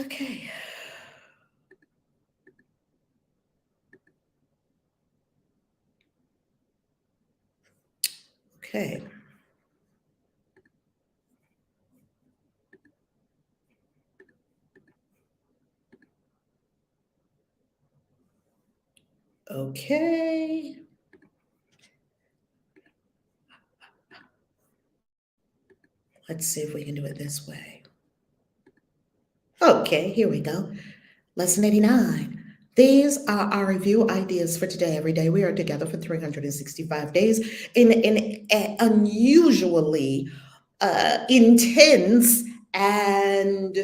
Okay. Okay. Okay. Let's see if we can do it this way. Okay, here we go. Lesson 89. These are our review ideas for today. Every day we are together for 365 days in an unusually intense and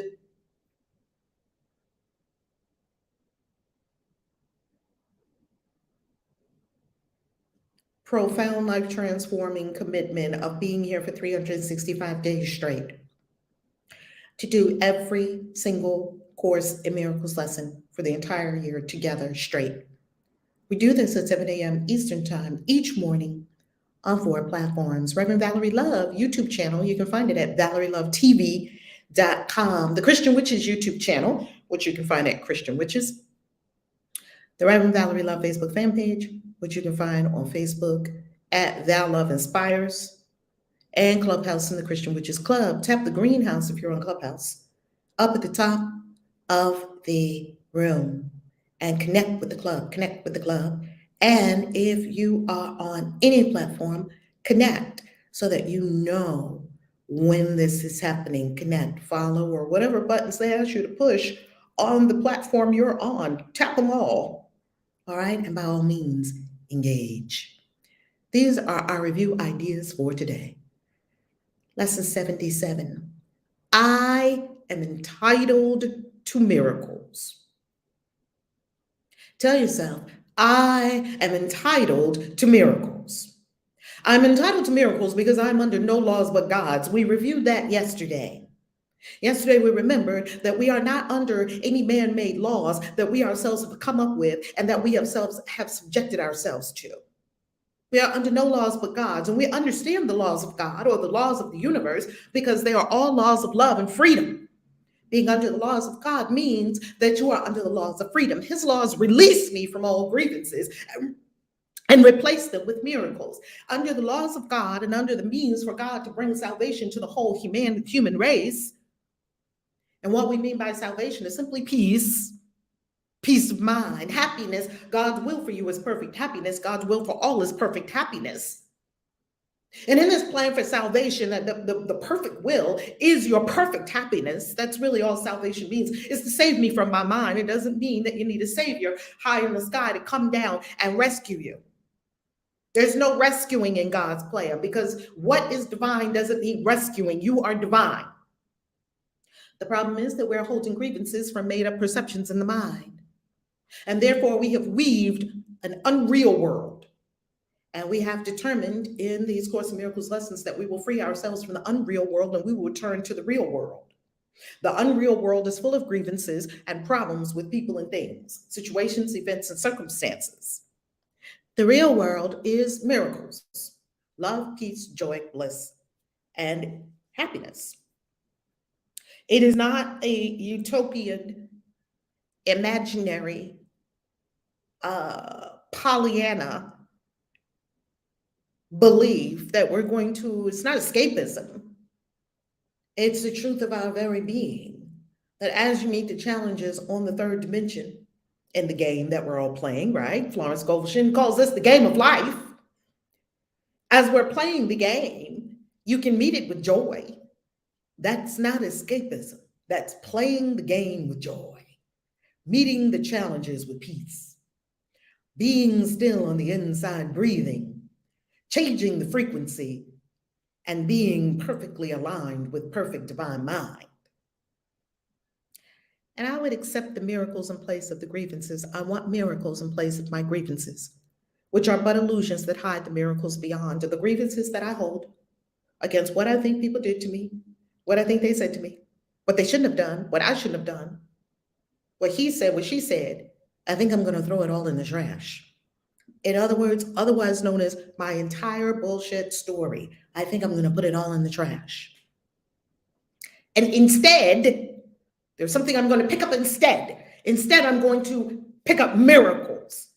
profound life transforming commitment of being here for 365 days straight to do every single Course in Miracles lesson for the entire year together straight. We do this at 7 a.m. Eastern Time each morning on 4 platforms. Reverend Valerie Love YouTube channel, you can find it at valerielovetv.com. The Christian Witches YouTube channel, which you can find at Christian Witches. The Reverend Valerie Love Facebook fan page, which you can find on Facebook at Val Love Inspires, and Clubhouse in the Christian Witches Club. Tap the greenhouse if you're on Clubhouse up at the top of the room and connect with the club. And if you are on any platform, connect so that you know when this is happening. Connect, follow, or whatever buttons they ask you to push on the platform you're on. Tap them all. All right, and by all means, engage. These are our review ideas for today. Lesson 77. I am entitled to miracles. Tell yourself, I am entitled to miracles. I'm entitled to miracles because I'm under no laws but God's. We reviewed that yesterday. Yesterday, we remembered that we are not under any man-made laws that we ourselves have come up with and that we ourselves have subjected ourselves to. We are under no laws but God's, and we understand the laws of God or the laws of the universe because they are all laws of love and freedom. Being under the laws of God means that you are under the laws of freedom. His laws release me from all grievances and replace them with miracles. Under the laws of God and under the means for God to bring salvation to the whole human race. And what we mean by salvation is simply peace of mind, happiness. God's will for you is perfect happiness. God's will for all is perfect happiness. And in this plan for salvation, the perfect will is your perfect happiness. That's really all salvation means, is to save me from my mind. It doesn't mean that you need a savior high in the sky to come down and rescue you. There's no rescuing in God's plan because what is divine doesn't need rescuing. You are divine. The problem is that we're holding grievances from made up perceptions in the mind. And therefore we have weaved an unreal world. And we have determined in these Course in Miracles lessons that we will free ourselves from the unreal world and we will return to the real world. The unreal world is full of grievances and problems with people and things, situations, events, and circumstances. The real world is miracles, love, peace, joy, bliss, and happiness. It is not a utopian, imaginary, Pollyanna belief that we're going to, it's not escapism. It's the truth of our very being, that as you meet the challenges on the third dimension in the game that we're all playing, right? Florence Scovel calls this the game of life. As we're playing the game, you can meet it with joy. That's not escapism. That's playing the game with joy, meeting the challenges with peace, being still on the inside, breathing, changing the frequency, and being perfectly aligned with perfect divine mind. And I would accept the miracles in place of the grievances. I want miracles in place of my grievances, which are but illusions that hide the miracles beyond. The grievances that I hold against what I think people did to me, what I think they said to me, what they shouldn't have done, what I shouldn't have done, what he said, what she said. I think I'm going to throw it all in the trash. In other words, otherwise known as my entire bullshit story. I think I'm going to put it all in the trash. And instead, There's something I'm going to pick up instead. Instead, I'm going to pick up miracles.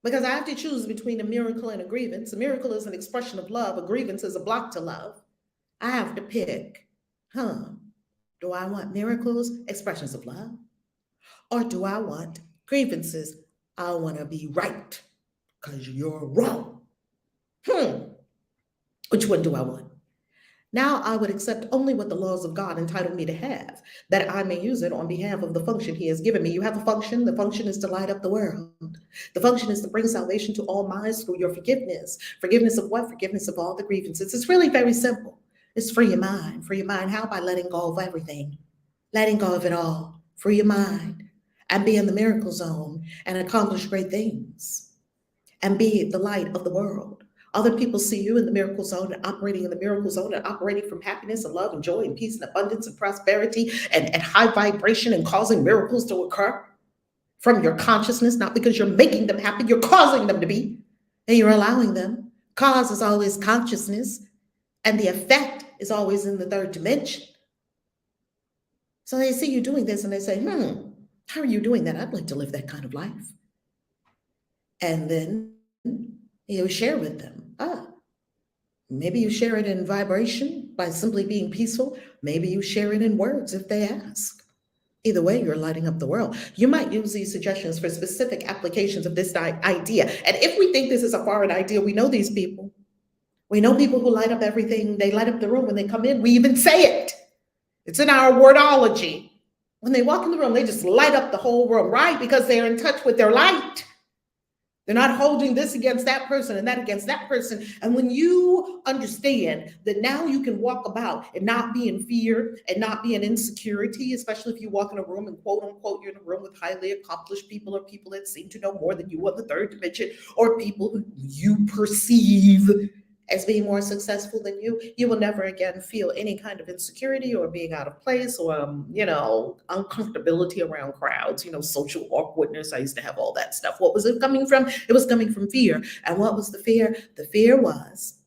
Because I have to choose between a miracle and a grievance. A miracle is an expression of love. A grievance is a block to love. I have to pick, do I want miracles, expressions of love? Or do I want grievances? I want to be right because you're wrong. Which one do I want? Now I would accept only what the laws of God entitle me to have, that I may use it on behalf of the function he has given me. You have a function. The function is to light up the world. The function is to bring salvation to all minds through your forgiveness. Forgiveness of what? Forgiveness of all the grievances. It's really very simple. It's free your mind. Free your mind. How? By letting go of everything. Letting go of it all. Free your mind. And be in the miracle zone and accomplish great things. And be the light of the world. Other people see you in the miracle zone and operating in the miracle zone and operating from happiness and love and joy and peace and abundance and prosperity and high vibration and causing miracles to occur from your consciousness, not because you're making them happy, you're causing them to be, and you're allowing them. Cause is always consciousness, and the effect is always in the third dimension. So they see you doing this and they say, how are you doing that? I'd like to live that kind of life. And then you share with them. Maybe you share it in vibration by simply being peaceful. Maybe you share it in words if they ask. Either way, you're lighting up the world. You might use these suggestions for specific applications of this idea. And if we think this is a foreign idea, we know these people. We know people who light up everything. They light up the room when they come in. We even say it. It's in our wordology. When they walk in the room, they just light up the whole room, right? Because they're in touch with their light. They're not holding this against that person and that against that person. And when you understand that now you can walk about and not be in fear and not be in insecurity, especially if you walk in a room and quote unquote, you're in a room with highly accomplished people or people that seem to know more than you on the third dimension, or people who you perceive as being more successful than you will never again feel any kind of insecurity or being out of place or, uncomfortability around crowds, social awkwardness. I used to have all that stuff. What was it coming from? It was coming from fear. And what was the fear? The fear was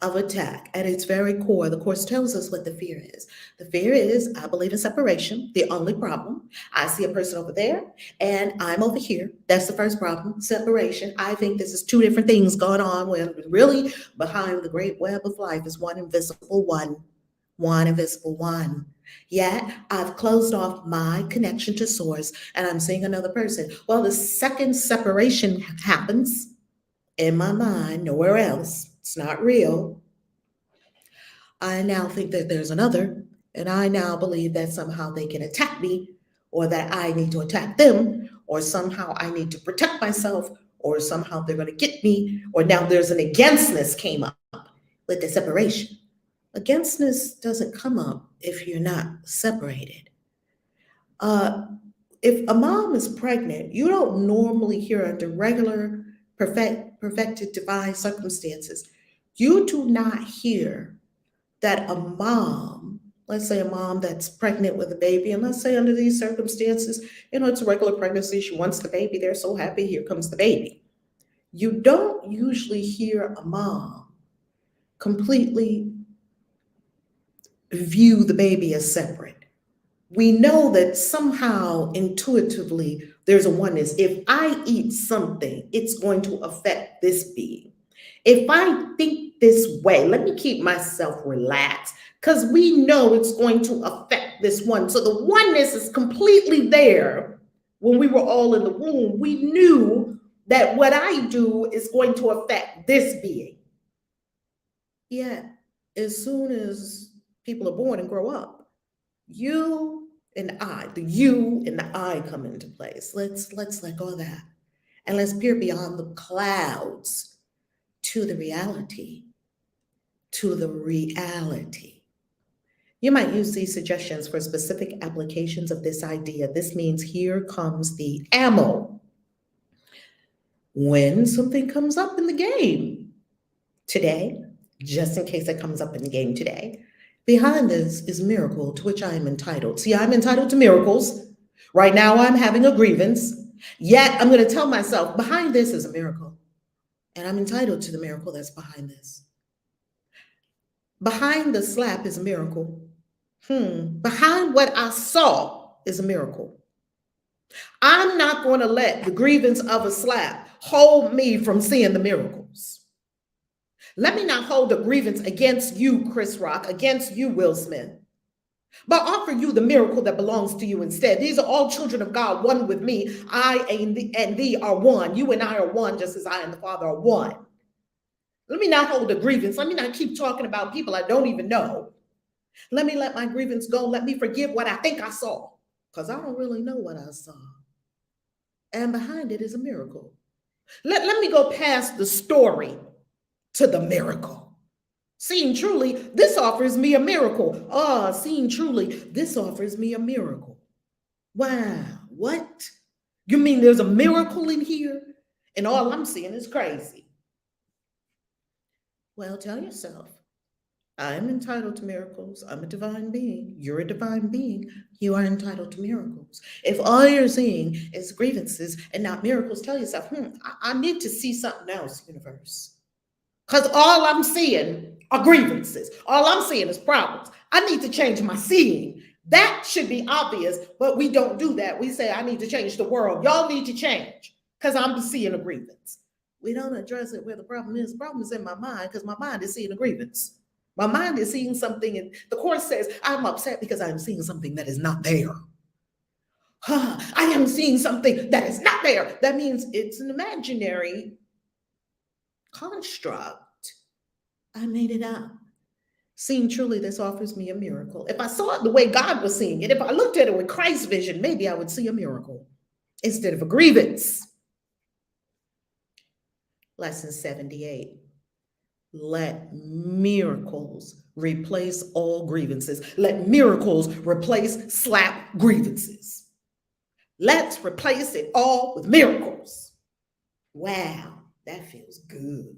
of attack. At its very core, the Course tells us what the fear is. The fear is, I believe in separation, the only problem. I see a person over there and I'm over here. That's the first problem, separation. I think this is two different things going on when really behind the great web of life is one invisible one. One invisible one. Yet I've closed off my connection to source and I'm seeing another person. Well, the second separation happens in my mind, nowhere else. It's not real. I now think that there's another, and I now believe that somehow they can attack me, or that I need to attack them, or somehow I need to protect myself, or somehow they're going to get me, or now there's an againstness came up with the separation. Againstness doesn't come up if you're not separated. If a mom is pregnant, you don't normally hear under regular perfected divine circumstances, you do not hear that a mom, let's say a mom that's pregnant with a baby, and let's say under these circumstances, it's a regular pregnancy, she wants the baby, they're so happy, here comes the baby. You don't usually hear a mom completely view the baby as separate. We know that somehow intuitively there's a oneness. If I eat something, it's going to affect this being. If I think this way, let me keep myself relaxed because we know it's going to affect this one. So the oneness is completely there. When we were all in the womb, we knew that what I do is going to affect this being. Yet, as soon as people are born and grow up, you and I, the you and the I come into place. Let's let go of that. And let's peer beyond the clouds to the reality. To the reality. You might use these suggestions for specific applications of this idea. This means here comes the ammo. When something comes up in the game today, just in case it comes up in the game today, behind this is a miracle to which I am entitled. See, I'm entitled to miracles. Right now, I'm having a grievance. Yet, I'm going to tell myself, behind this is a miracle. And I'm entitled to the miracle that's behind this. Behind the slap is a miracle. Behind what I saw is a miracle. I'm not going to let the grievance of a slap hold me from seeing the miracles. Let me not hold a grievance against you, Chris Rock, against you, Will Smith, but offer you the miracle that belongs to you instead. These are all children of God, one with me. I and thee are one. You and I are one, just as I and the Father are one. Let me not hold a grievance. Let me not keep talking about people I don't even know. Let me let my grievance go. Let me forgive what I think I saw, because I don't really know what I saw. And behind it is a miracle. Let me go past the story to the miracle. Seeing truly, this offers me a miracle. Seeing truly, this offers me a miracle. Wow, what? You mean there's a miracle in here? And all I'm seeing is crazy. Well, tell yourself, I'm entitled to miracles. I'm a divine being. You're a divine being. You are entitled to miracles. If all you're seeing is grievances and not miracles, tell yourself, I need to see something else, universe. Because all I'm seeing are grievances. All I'm seeing is problems. I need to change my seeing. That should be obvious, but we don't do that. We say, I need to change the world. Y'all need to change because I'm seeing a grievance. We don't address it where the problem is. The problem is in my mind because my mind is seeing a grievance. My mind is seeing something, and the Course says, I'm upset because I'm seeing something that is not there. I am seeing something that is not there. That means it's an imaginary construct. I made it up. Seeing truly, this offers me a miracle. If I saw it the way God was seeing it, if I looked at it with Christ's vision, maybe I would see a miracle instead of a grievance. Lesson 78. Let miracles replace all grievances. Let miracles replace slap grievances. Let's replace it all with miracles. Wow, that feels good.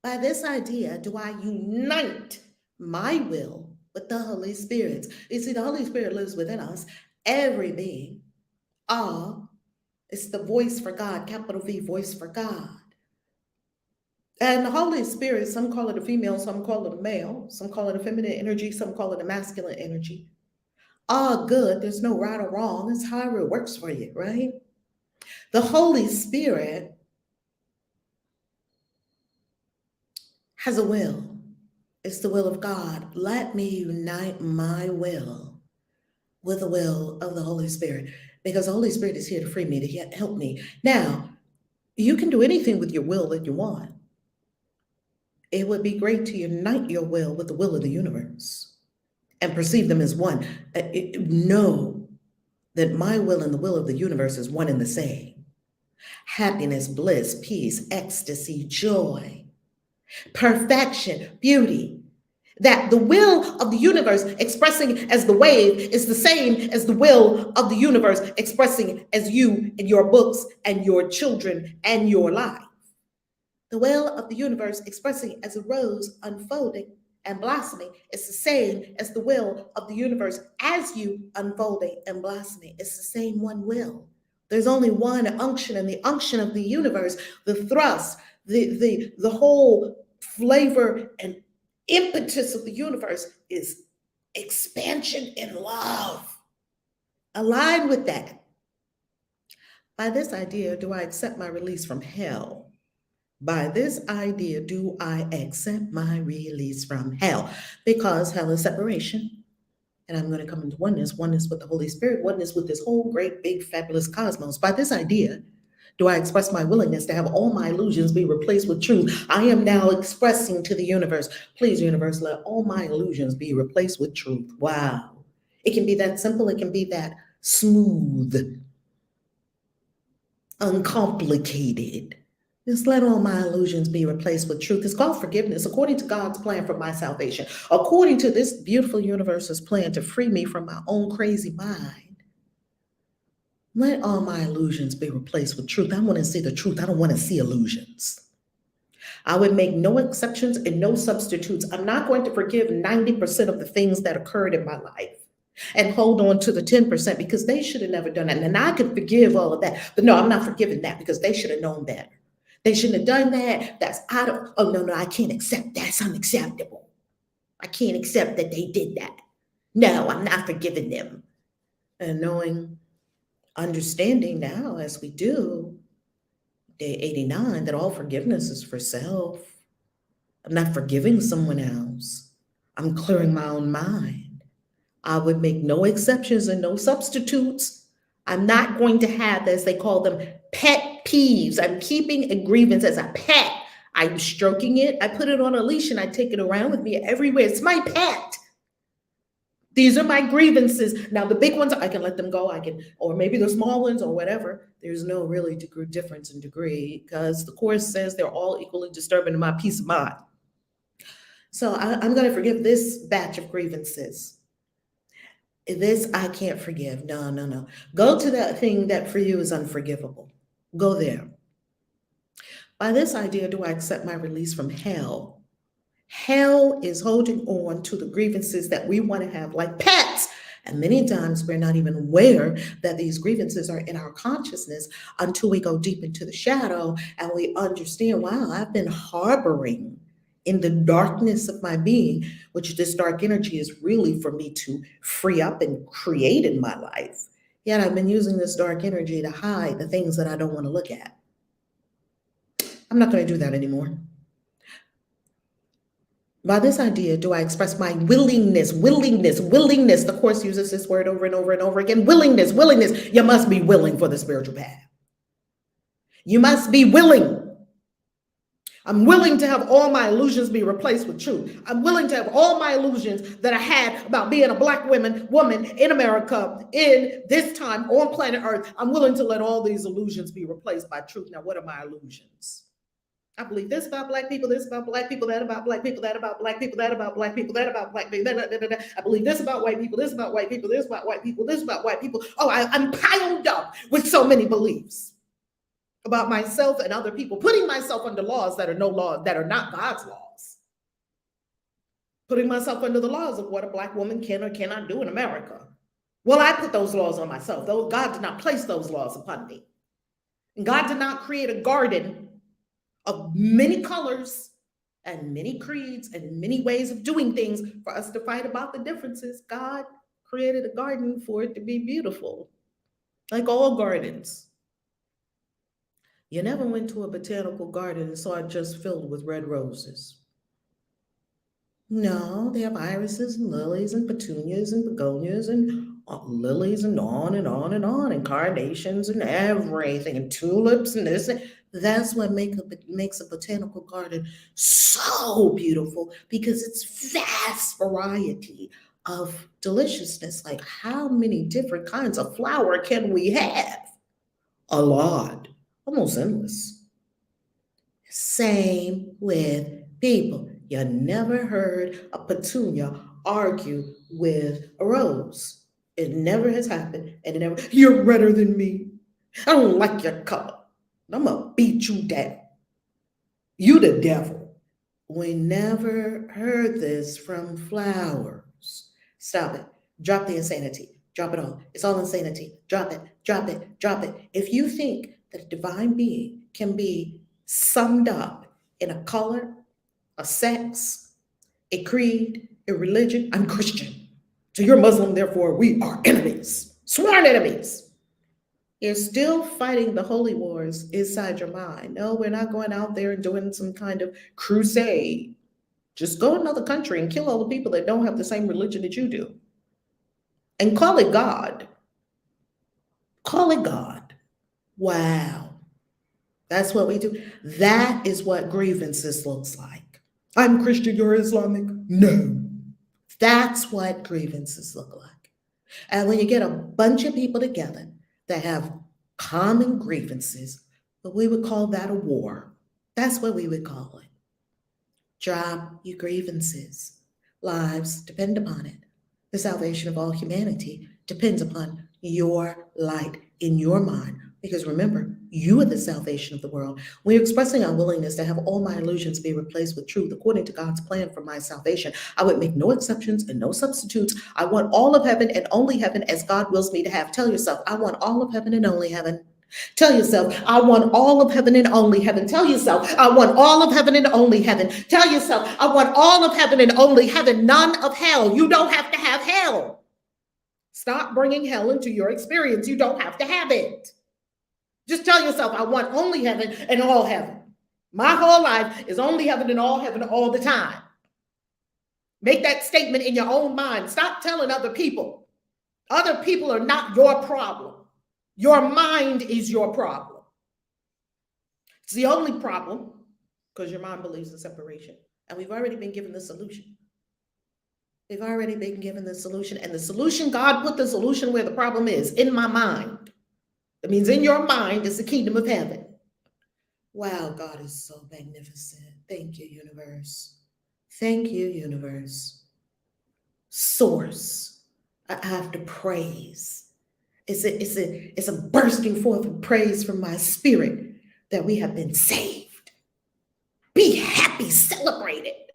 By this idea, do I unite my will with the Holy Spirit? You see, the Holy Spirit lives within us, every being. It's the voice for God, capital V, voice for God. And the Holy Spirit, some call it a female, some call it a male, some call it a feminine energy, some call it a masculine energy. All good, there's no right or wrong. It's however it works for you, right? The Holy Spirit has a will. It's the will of God. Let me unite my will with the will of the Holy Spirit, because the Holy Spirit is here to free me, to help me. Now, you can do anything with your will that you want. It would be great to unite your will with the will of the universe and perceive them as one. Know that my will and the will of the universe is one and the same. Happiness, bliss, peace, ecstasy, joy, perfection, beauty. That the will of the universe expressing as the wave is the same as the will of the universe expressing as you and your books and your children and your life. The will of the universe expressing as a rose unfolding and blossoming is the same as the will of the universe as you unfolding and blossoming. It's the same one will. There's only one unction, and the unction of the universe, the thrust, the whole flavor and impetus of the universe is expansion in love. Align with that. By this idea, do I accept my release from hell? By this idea, do I accept my release from hell? Because hell is separation. And I'm going to come into oneness with the Holy Spirit, oneness with this whole great, big, fabulous cosmos. By this idea, do I express my willingness to have all my illusions be replaced with truth? I am now expressing to the universe, please, universe, let all my illusions be replaced with truth. Wow. It can be that simple. It can be that smooth, uncomplicated. Just let all my illusions be replaced with truth. It's called forgiveness, according to God's plan for my salvation, according to this beautiful universe's plan to free me from my own crazy mind. Let all my illusions be replaced with truth. I want to see the truth. I don't want to see illusions. I would make no exceptions and no substitutes. I'm not going to forgive 90% of the things that occurred in my life and hold on to the 10% because they should have never done that. And I could forgive all of that. But no, I'm not forgiving that because they should have known better. They shouldn't have done that. That's out of, oh, no, I can't accept that. It's unacceptable. I can't accept that they did that. No, I'm not forgiving them. And knowing, understanding now as we do, day 89, that all forgiveness is for self. I'm not forgiving someone else. I'm clearing my own mind. I would make no exceptions and no substitutes. I'm not going to have, as they call them, pet peeves. I'm keeping a grievance as a pet. I'm stroking it. I put it on a leash and I take it around with me everywhere. It's my pet. These are my grievances. Now, the big ones, I can let them go. I can, or maybe the small ones or whatever. There's no really difference in degree because the Course says they're all equally disturbing to my peace of mind. So I'm going to forgive this batch of grievances. This I can't forgive. No, no, no. Go to that thing that for you is unforgivable. Go there. By this idea, do I accept my release from hell? Hell is holding on to the grievances that we want to have like pets. And many times we're not even aware that these grievances are in our consciousness until we go deep into the shadow and we understand, wow, I've been harboring in the darkness of my being, which this dark energy is really for me to free up and create in my life. Yet I've been using this dark energy to hide the things that I don't want to look at. I'm not going to do that anymore. By this idea, do I express my willingness? The Course uses this word over and over and over again. Willingness. You must be willing for the spiritual path. You must be willing. I'm willing to have all my illusions be replaced with truth. I'm willing to have all my illusions that I had about being a Black woman in America in this time on planet Earth. I'm willing to let all these illusions be replaced by truth. Now, what are my illusions? I believe this about Black people, this about Black people, that about Black people, that about Black people, that about Black people, that about Black people. I believe this about white people, this about white people, this about white people, this about white people. Oh, I'm piled up with so many beliefs about myself and other people, putting myself under laws that are no laws, that are not God's laws. Putting myself under the laws of what a Black woman can or cannot do in America. Well, I put those laws on myself. God did not place those laws upon me. And God did not create a garden of many colors and many creeds and many ways of doing things for us to fight about the differences. God created a garden for it to be beautiful, like all gardens. You never went to a botanical garden and saw it just filled with red roses. No, they have irises and lilies and petunias and begonias and lilies and on and on and on, and carnations and everything, and tulips and this. That's what makes a botanical garden so beautiful, because it's vast variety of deliciousness. Like, how many different kinds of flower can we have? A lot, almost endless. Same with people. You never heard a petunia argue with a rose. It never has happened, and it never. You're redder than me. I don't like your color. I'm gonna beat you down. You the devil. We never heard this from flowers. Stop it. Drop the insanity. Drop it all. It's all insanity. Drop it. Drop it. Drop it. If you think that a divine being can be summed up in a color, a sex, a creed, a religion, I'm Christian. So you're Muslim, therefore we are enemies. Sworn enemies. You're still fighting the holy wars inside your mind. No, we're not going out there and doing some kind of crusade. Just go another country and kill all the people that don't have the same religion that you do. And call it God. Call it God. Wow. That's what we do. That is what grievances looks like. I'm Christian, you're Islamic. No. That's what grievances look like. And when you get a bunch of people together that have common grievances, but we would call that a war. That's what we would call it. Drop your grievances. Lives depend upon it. The salvation of all humanity depends upon your light in your mind. Because remember, you are the salvation of the world. We're expressing our willingness to have all my illusions be replaced with truth according to God's plan for my salvation. I would make no exceptions and no substitutes. I want all of heaven and only heaven as God wills me to have. Tell yourself, I want all of heaven and only heaven. Tell yourself, I want all of heaven and only heaven. Tell yourself, I want all of heaven and only heaven. Tell yourself, I want all of heaven and only heaven, none of hell. You don't have to have hell. Stop bringing hell into your experience. You don't have to have it. Just tell yourself, I want only heaven and all heaven. My whole life is only heaven and all the time. Make that statement in your own mind. Stop telling other people. Other people are not your problem. Your mind is your problem. It's the only problem because your mind believes in separation. And we've already been given the solution. We've already been given the solution. And the solution, God put the solution where the problem is, in my mind. That means in your mind is the kingdom of heaven. Wow, God is so magnificent. Thank you, universe. Thank you, universe. Source. I have to praise. It's a bursting forth of praise from my spirit that we have been saved. Be happy, celebrate it.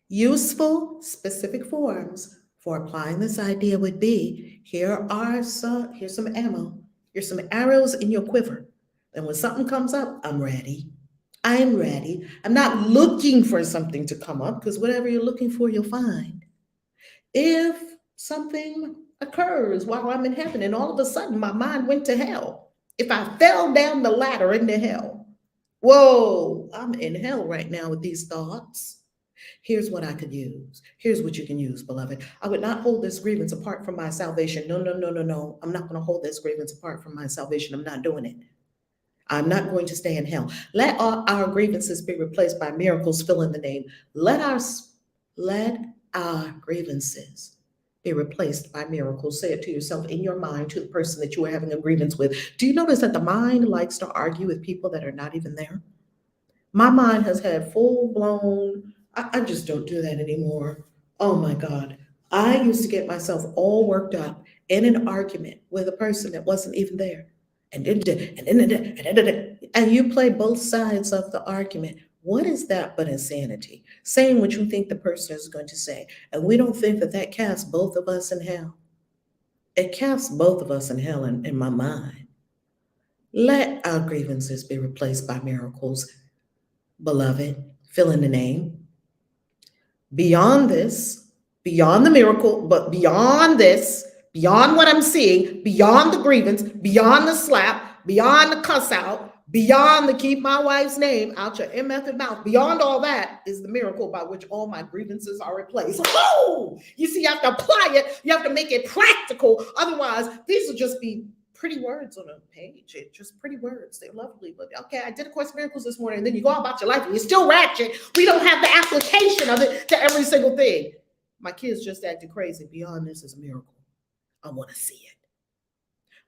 Useful, specific forms for applying this idea would be, here's some ammo. Here's some arrows in your quiver. And when something comes up, I'm ready. I'm ready. I'm not looking for something to come up, because whatever you're looking for, you'll find. If something occurs while I'm in heaven and all of a sudden my mind went to hell, if I fell down the ladder into hell, whoa, I'm in hell right now with these thoughts. Here's what I could use. Here's what you can use, beloved. I would not hold this grievance apart from my salvation. No. I'm not going to hold this grievance apart from my salvation. I'm not doing it. I'm not going to stay in hell. Let our grievances be replaced by miracles. Fill in the name. Let our grievances be replaced by miracles. Say it to yourself in your mind, to the person that you are having a grievance with. Do you notice that the mind likes to argue with people that are not even there? My mind has had full-blown, I just don't do that anymore. Oh my God. I used to get myself all worked up in an argument with a person that wasn't even there. And you play both sides of the argument. What is that but insanity? Saying what you think the person is going to say. And we don't think that casts both of us in hell. It casts both of us in hell in my mind. Let our grievances be replaced by miracles. Beloved, fill in the name. Beyond this, beyond the miracle, but beyond this, beyond what I'm seeing, beyond the grievance, beyond the slap, beyond the cuss out, beyond the keep my wife's name out your method mouth, beyond all that is the miracle by which all my grievances are replaced. Oh, you see, you have to apply it. You have to make it practical. Otherwise, these will just be pretty words on a page. It's just pretty words. They're lovely, but okay, I did A Course in Miracles this morning, and then you go about your life and you're still ratchet. We don't have the application of it to every single thing. My kids just acted crazy. Beyond this is a miracle. I want to see it.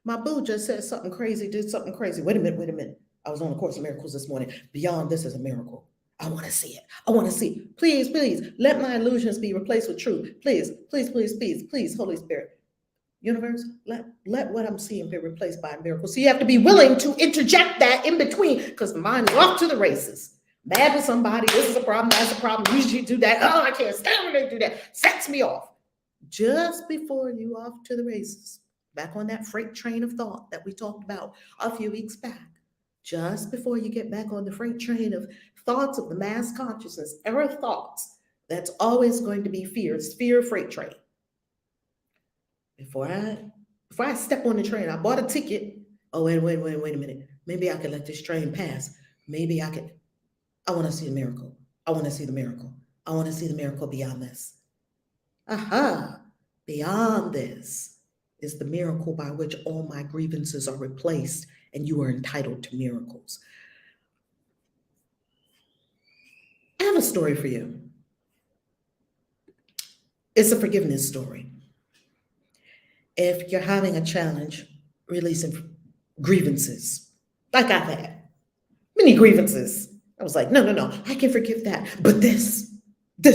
My boo just said something crazy, did something crazy. Wait a minute. I was on A Course in Miracles this morning. Beyond this is a miracle. I want to see it. I want to see it. Please, let my illusions be replaced with truth. Please, Holy Spirit. Universe, let what I'm seeing be replaced by a miracle. So you have to be willing to interject that in between, because mine is off to the races. Mad with somebody, this is a problem, that's a problem, you should do that. Oh, I can't stand when they do that. Sets me off. Just before you off to the races, back on that freight train of thought that we talked about a few weeks back, just before you get back on the freight train of thoughts of the mass consciousness, error thoughts, that's always going to be fear. It's fear freight train. Before I step on the train, I bought a ticket. Oh, wait a minute. Maybe I could let this train pass. Maybe I could. I want to see the miracle. I want to see the miracle. I want to see the miracle beyond this. Aha. Beyond this is the miracle by which all my grievances are replaced, and you are entitled to miracles. I have a story for you. It's a forgiveness story. If you're having a challenge releasing grievances, like I've had many grievances, I was like, no, I can forgive that. But this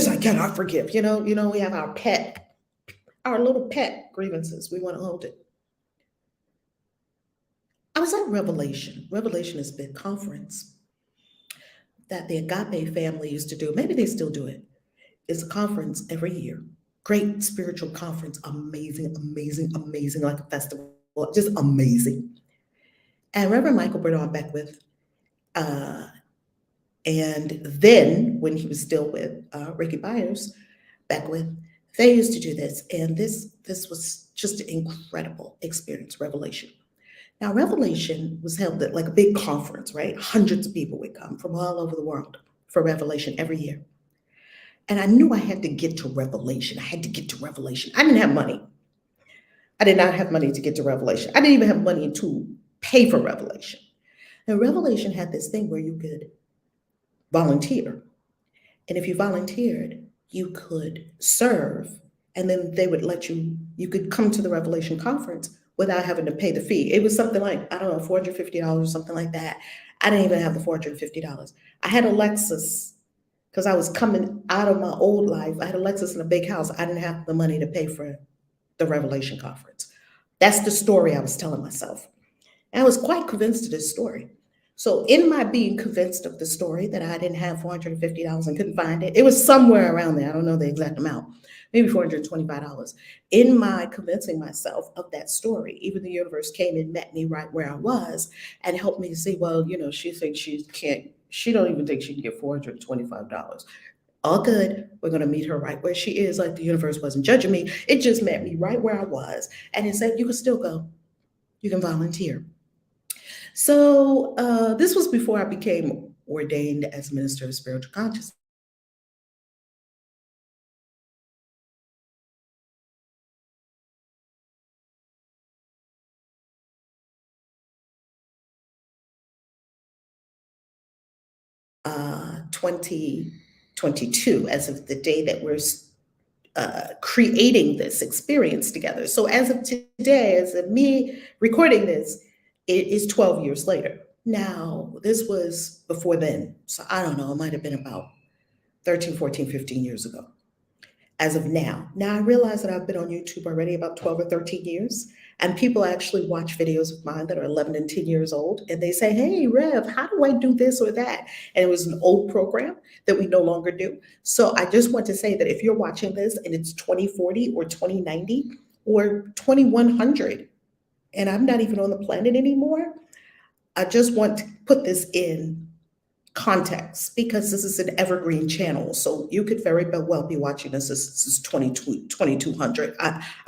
I cannot forgive. You know, we have our little pet grievances. We want to hold it. I was at Revelation. Revelation is a big conference that the Agape family used to do. Maybe they still do it. It's a conference every year. Great spiritual conference, amazing, like a festival, just amazing. And Reverend Michael Bernard Beckwith, uh, and then when he was still with Ricky Byers, Beckwith, they used to do this. And this was just an incredible experience, Revelation. Now, Revelation was held at like a big conference, right? Hundreds of people would come from all over the world for Revelation every year. And I knew I had to get to Revelation. I had to get to Revelation. I didn't have money. I did not have money to get to Revelation. I didn't even have money to pay for Revelation. And Revelation had this thing where you could volunteer. And if you volunteered, you could serve. And then they would let you could come to the Revelation conference without having to pay the fee. It was something like, I don't know, $450 or something like that. I didn't even have the $450. I had a Lexus because I was coming out of my old life. I had a Lexus in a big house. I didn't have the money to pay for the Revelation conference. That's the story I was telling myself. And I was quite convinced of this story. So in my being convinced of the story that I didn't have $450 and couldn't find it, it was somewhere around there. I don't know the exact amount, maybe $425. In my convincing myself of that story, even the universe came and met me right where I was and helped me to see, well, she thinks she don't even think she can get $425. All good. We're going to meet her right where she is. Like the universe wasn't judging me. It just met me right where I was. And it said, you can still go. You can volunteer. So this was before I became ordained as Minister of Spiritual Consciousness. 2022, as of the day that we're creating this experience together. So as of today, as of me recording this, it is 12 years later. Now, this was before then. So I don't know, it might have been about 13, 14, 15 years ago. As of now. Now I realize that I've been on YouTube already about 12 or 13 years, and people actually watch videos of mine that are 11 and 10 years old, and they say, hey, Rev, how do I do this or that? And it was an old program that we no longer do. So I just want to say that if you're watching this and it's 2040 or 2090 or 2100, and I'm not even on the planet anymore, I just want to put this in context because this is an evergreen channel. So you could very well be watching this. This is 2200.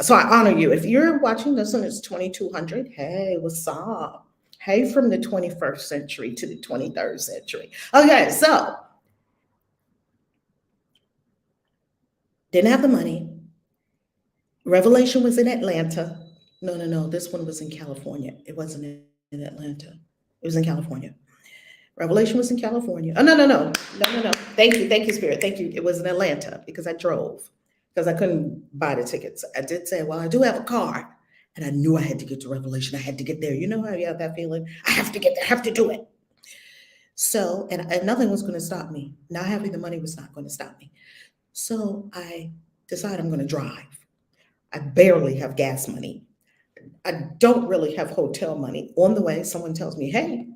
So I honor you. If you're watching this and it's 2200, hey, what's up? Hey, from the 21st century to the 23rd century. Okay, so didn't have the money. Revelation was in Atlanta. No. This one was in California. It wasn't in Atlanta. It was in California. Revelation was in California. Oh, no. Thank you, Spirit. Thank you. It was in Atlanta because I drove, because I couldn't buy the tickets. I did say, well, I do have a car. And I knew I had to get to Revelation. I had to get there. You know how you have that feeling? I have to get there. I have to do it. So, and nothing was going to stop me. Not having the money was not going to stop me. So I decided I'm going to drive. I barely have gas money. I don't really have hotel money. On the way, someone tells me, hey,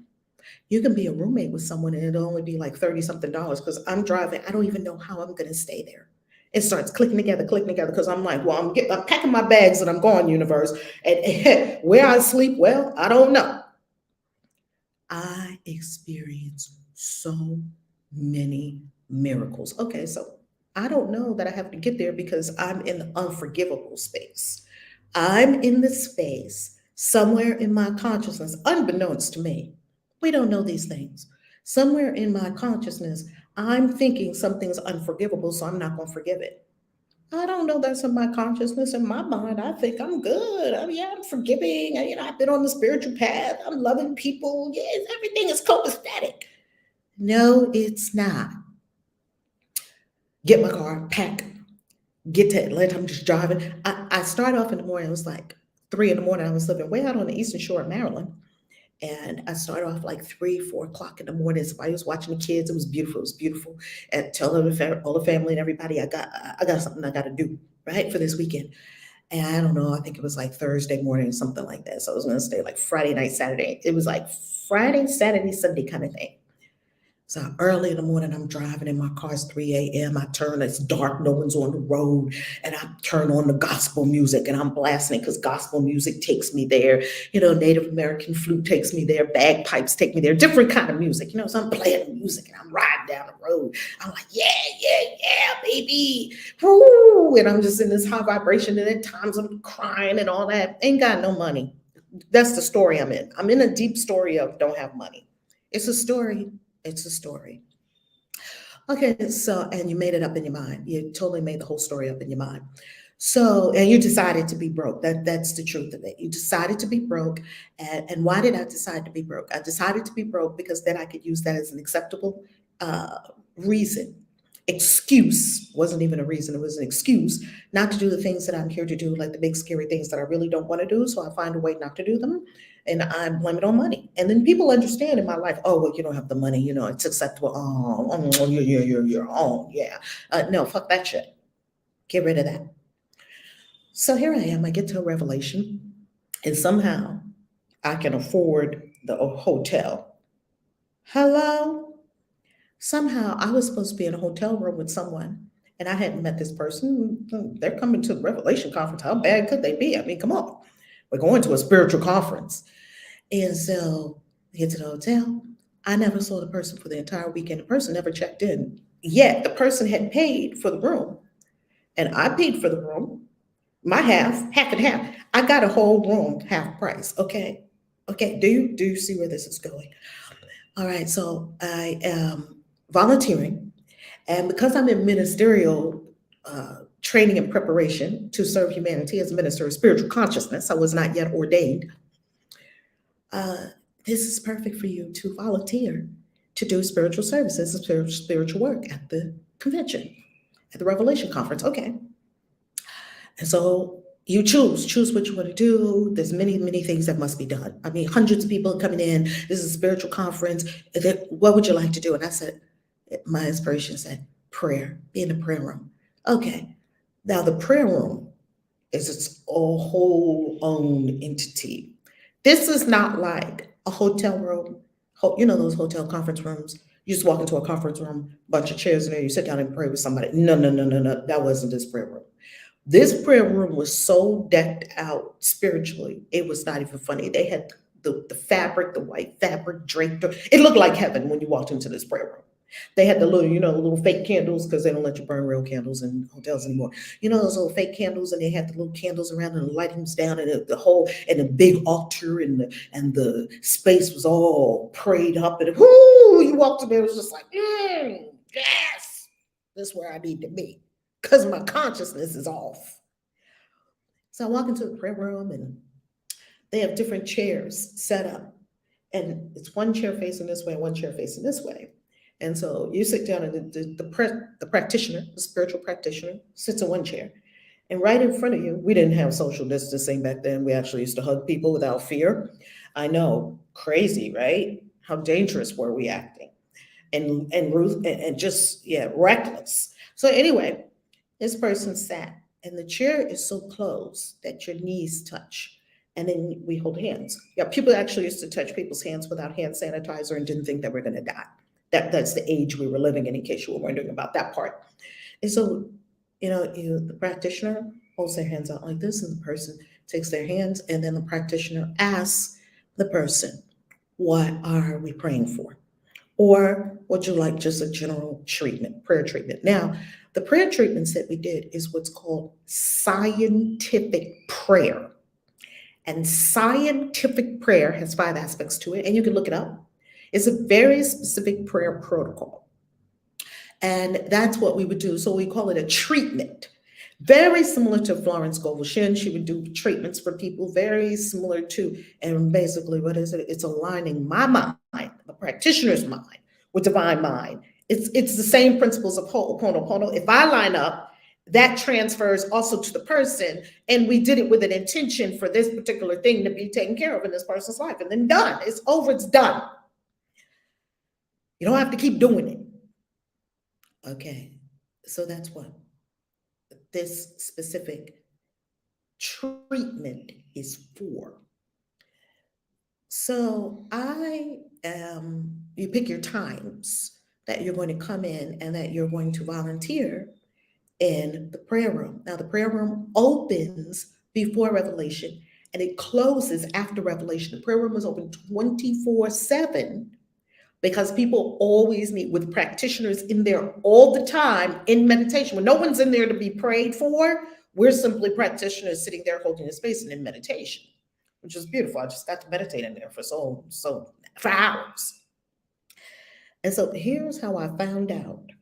you can be a roommate with someone and it'll only be like 30 something dollars because I'm driving. I don't even know how I'm going to stay there. It starts clicking together because I'm like, well, I'm packing my bags and I'm going, universe. And where I sleep, well, I don't know. I experienced so many miracles. Okay, so I don't know that I have to get there because I'm in the unforgivable space. I'm in the space somewhere in my consciousness, unbeknownst to me. We don't know these things. Somewhere in my consciousness, I'm thinking something's unforgivable, so I'm not going to forgive it. I don't know that's in my consciousness. In my mind, I think I'm good. I'm forgiving. I've been on the spiritual path. I'm loving people. Yes, everything is copacetic. No, it's not. Get my car, pack, get to Atlanta. I'm just driving. I start off in the morning. It was like 3 in the morning. I was living way out on the Eastern Shore of Maryland. And I started off like 3, 4 o'clock in the morning. Somebody was watching the kids. It was beautiful. It was beautiful. And tell all the family and everybody, I got something I got to do, right, for this weekend. And I don't know, I think it was like Thursday morning or something like that. So I was going to stay like Friday night, Saturday. It was like Friday, Saturday, Sunday kind of thing. So early in the morning, I'm driving in my car, it's 3 a.m. I turn, it's dark, no one's on the road, and I turn on the gospel music and I'm blasting it because gospel music takes me there. Native American flute takes me there, bagpipes take me there, different kind of music. So I'm playing music and I'm riding down the road. I'm like, yeah, yeah, yeah, baby. Woo! And I'm just in this high vibration. And at times I'm crying and all that. Ain't got no money. That's the story I'm in. I'm in a deep story of don't have money. It's a story. It's a story. Okay, so, and you made it up in your mind. You totally made the whole story up in your mind. So, and you decided to be broke. That's the truth of it. You decided to be broke. And why did I decide to be broke? I decided to be broke because then I could use that as an acceptable uh, reason. Excuse wasn't even a reason, it was an excuse not to do the things that I'm here to do, like the big scary things that I really don't want to do. So I find a way not to do them and I blame it on money. And then people understand in my life, oh, well, you don't have the money, it's acceptable. Oh, you're on, yeah. No, fuck that shit. Get rid of that. So here I am, I get to a revelation, and somehow I can afford the hotel. Hello? Somehow I was supposed to be in a hotel room with someone, and I hadn't met this person. They're coming to the Revelation conference. How bad could they be? I mean, come on. We're going to a spiritual conference. And so I get to the hotel. I never saw the person for the entire weekend. The person never checked in. Yet the person had paid for the room, and I paid for the room. My half and half. I got a whole room half price. Okay. Okay. Do you see where this is going? All right. So I am volunteering, and because I'm in ministerial training and preparation to serve humanity as a minister of spiritual consciousness, I was not yet ordained. Uh, this is perfect for you to volunteer to do spiritual services and spiritual work at the convention, at the Revelation conference. Okay. And so you choose what you want to do. There's many, many things that must be done. I mean, hundreds of people are coming in. This is a spiritual conference. What would you like to do? And I said, my inspiration said, prayer, be in the prayer room. Okay. Now the prayer room is its whole own entity. This is not like a hotel room. Those hotel conference rooms. You just walk into a conference room, bunch of chairs in there, you sit down and pray with somebody. No, no, no, no, no. That wasn't this prayer room. This prayer room was so decked out spiritually, it was not even funny. They had the fabric, the white fabric draped. It looked like heaven when you walked into this prayer room. They had the little fake candles because they don't let you burn real candles in hotels anymore. Those little fake candles, and they had the little candles around and the lightings down, and the whole and the big altar, and the space was all prayed up, and whoo, you walked in there, it was just like, yes, this is where I need to be because my consciousness is off. So I walk into the prayer room, and they have different chairs set up, and it's one chair facing this way, one chair facing this way. And so you sit down, and the practitioner, the spiritual practitioner, sits in one chair. And right in front of you, we didn't have social distancing back then. We actually used to hug people without fear. I know, crazy, right? How dangerous were we acting? And Ruth and just, yeah, reckless. So anyway, this person sat, and the chair is so close that your knees touch. And then we hold hands. Yeah, people actually used to touch people's hands without hand sanitizer and didn't think that we're going to die. That's the age we were living in case you were wondering about that part. And so, the practitioner holds their hands out like this, and the person takes their hands, and then the practitioner asks the person, what are we praying for? Or would you like just a general treatment, prayer treatment? Now, the prayer treatments that we did is what's called scientific prayer. And scientific prayer has 5 aspects to it, and you can look it up. It's a very specific prayer protocol. And that's what we would do. So we call it a treatment. Very similar to Florence Scovel Shinn. She would do treatments for people, very similar to, and basically, what is it? It's aligning my mind, the practitioner's mind, with divine mind. It's the same principles of Ho'oponopono. If I line up, that transfers also to the person, and we did it with an intention for this particular thing to be taken care of in this person's life, and then done. It's over, it's done. You don't have to keep doing it. Okay, so that's what this specific treatment is for. So you pick your times. that you're going to come in and that you're going to volunteer in the prayer room. Now, the prayer room opens before Revelation and it closes after Revelation. The prayer room is open 24/7 because people always meet with practitioners in there all the time in meditation. When no one's in there to be prayed for, we're simply practitioners sitting there holding a space and in meditation, which is beautiful. I just got to meditate in there for for hours. And so here's how I found out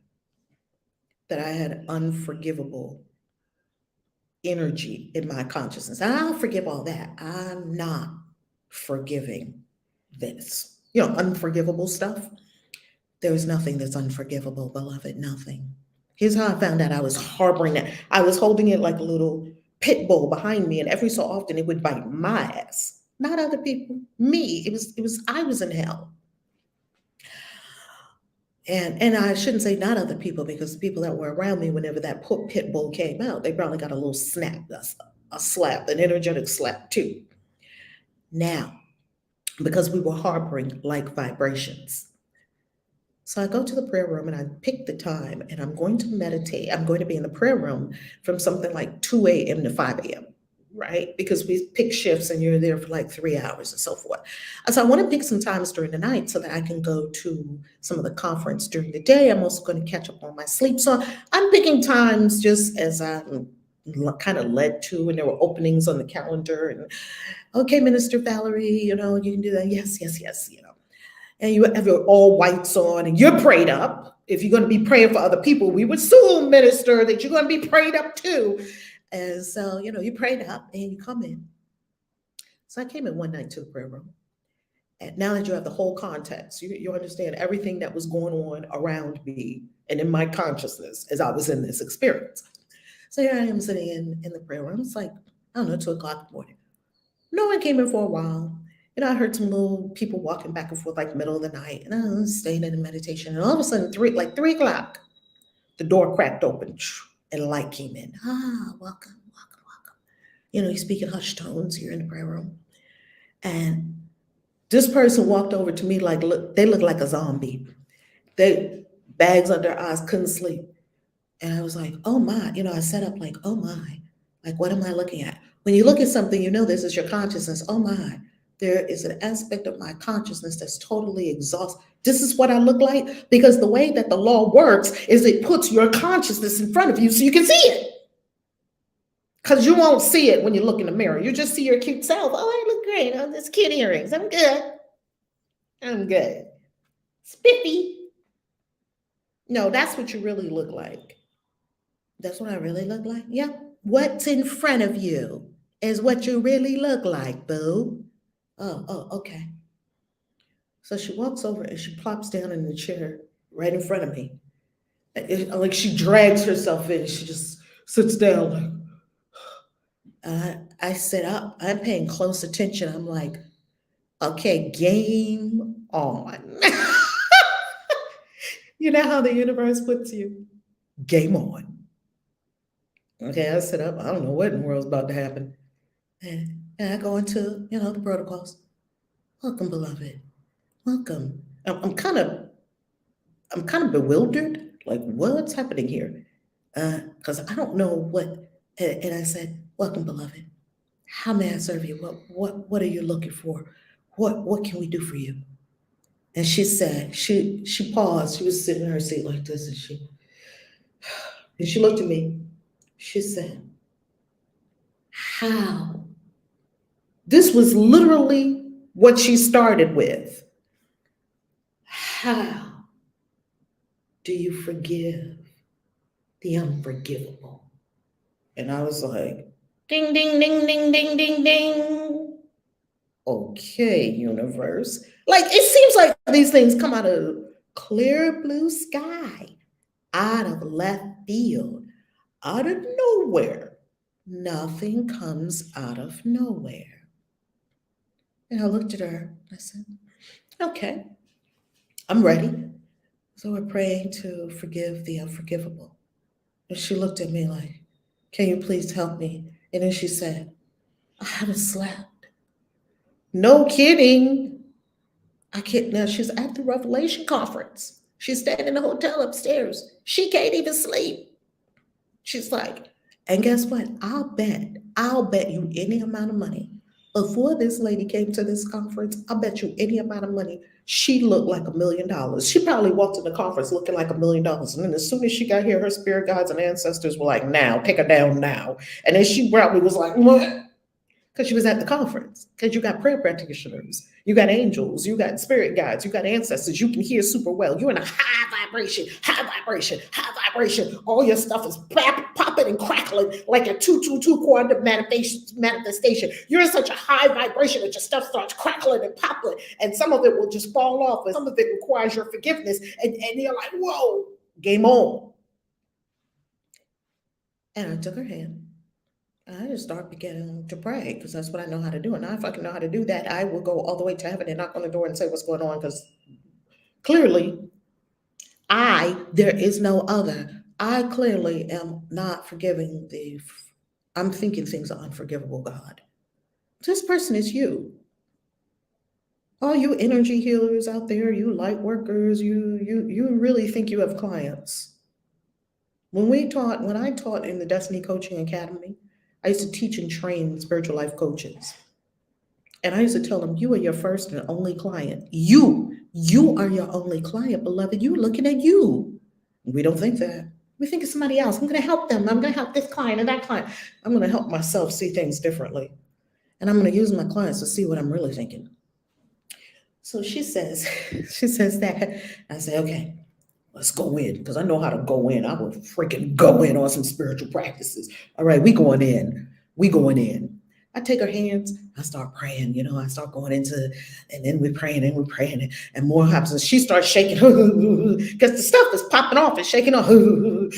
that I had unforgivable energy in my consciousness. I'll forgive all that. I'm not forgiving this. Unforgivable stuff. There's nothing that's unforgivable, beloved, nothing. Here's how I found out I was harboring that. I was holding it like a little pit bull behind me, and every so often it would bite my ass. Not other people, me. I was in hell. And I shouldn't say not other people, because the people that were around me, whenever that pit bull came out, they probably got a little snap, a slap, an energetic slap too. Now, because we were harboring like vibrations. So I go to the prayer room and I pick the time and I'm going to meditate. I'm going to be in the prayer room from something like 2 a.m. to 5 a.m., right? Because we pick shifts and you're there for like 3 hours and so forth. So I want to pick some times during the night so that I can go to some of the conference during the day. I'm also going to catch up on my sleep. So I'm picking times just as I'm kind of led to, and there were openings on the calendar. And okay, Minister Valerie, you can do that. Yes. And you have your all whites on and you're prayed up. If you're going to be praying for other people, we would assume, minister, that you're going to be prayed up too. And so, you prayed up and you come in. So I came in one night to the prayer room. And now that you have the whole context, you understand everything that was going on around me and in my consciousness as I was in this experience. So here I am sitting in the prayer room. It's like, I don't know, 2 o'clock in the morning. No one came in for a while. I heard some little people walking back and forth like middle of the night, and I was staying in a meditation. And all of a sudden, 3 o'clock, the door cracked open and light came in. Welcome. You speak in hushed tones here in the prayer room. And this person walked over to me like, they looked like a zombie. They bags under their eyes, couldn't sleep. And I was like, oh my, I set up like, oh my, like, what am I looking at? When you look at something, this is your consciousness. Oh my. There is an aspect of my consciousness that's totally exhausted. This is what I look like, because the way that the law works is it puts your consciousness in front of you so you can see it. Because you won't see it when you look in the mirror. You just see your cute self. Oh, I look great. Oh, this cute earrings. I'm good. Spiffy. No, that's what you really look like. That's what I really look like? Yeah. What's in front of you is what you really look like, boo. Oh, okay. So she walks over and she plops down in the chair right in front of me. Like she drags herself in. She just sits down like, I sit up. I'm paying close attention. I'm like, okay, game on. You know how the universe puts you? Game on. Okay, I sit up. I don't know what in the world's about to happen. And I go into, the protocols. Welcome, beloved. Welcome. I'm kind of bewildered. Like, what's happening here? Because I don't know what. And I said, welcome, beloved. How may I serve you? What are you looking for? What can we do for you? And she said, she paused. She was sitting in her seat like this, and she looked at me. She said, how? This was literally what she started with. How do you forgive the unforgivable? And I was like, ding, ding, ding, ding, ding, ding, ding. Okay, universe. Like, it seems like these things come out of clear blue sky, out of left field, out of nowhere. Nothing comes out of nowhere. And I looked at her. I said, okay, I'm ready. So we're praying to forgive the unforgivable. And she looked at me like, can you please help me? And then she said, I haven't slept. No kidding. I can't. Now she's at the Revelation conference. She's staying in the hotel upstairs. She can't even sleep. She's like, and guess what? I'll bet you any amount of money. Before this lady came to this conference, I'll bet you any amount of money she looked like $1,000,000. She probably walked in the conference looking like $1,000,000. And then as soon as she got here, her spirit guides and ancestors were like, now, take her down now. And then she probably was like, what? Because she was at the conference. Because you got prayer practitioners, you got angels, you got spirit guides, you got ancestors. You can hear super well. You're in a high vibration, high vibration, high vibration. All your stuff is popping and crackling like a 222 quantum manifestation. You're in such a high vibration that your stuff starts crackling and popping, and some of it will just fall off, and some of it requires your forgiveness. And you're like, whoa, game on. And I took her hand. I just start beginning to pray because that's what I know how to do. And now if I can know how to do that, I will go all the way to heaven and knock on the door and say what's going on, because clearly there is no other. I clearly am not forgiving I'm thinking things are unforgivable, God. This person is you. All you energy healers out there, you light workers, you really think you have clients. When I taught in the Destiny Coaching Academy, I used to teach and train spiritual life coaches. And I used to tell them, you are your first and only client. You are your only client, beloved. You're looking at you. We don't think that. We think it's somebody else. I'm going to help them. I'm going to help this client and that client. I'm going to help myself see things differently. And I'm going to use my clients to see what I'm really thinking. So she says that. I say, okay, let's go in, because I know how to go in. I will freaking go in on some spiritual practices. All right, we going in. I take her hands, I start praying, I start going into, and then we're praying, and more happens. And she starts shaking, because the stuff is popping off and shaking off, and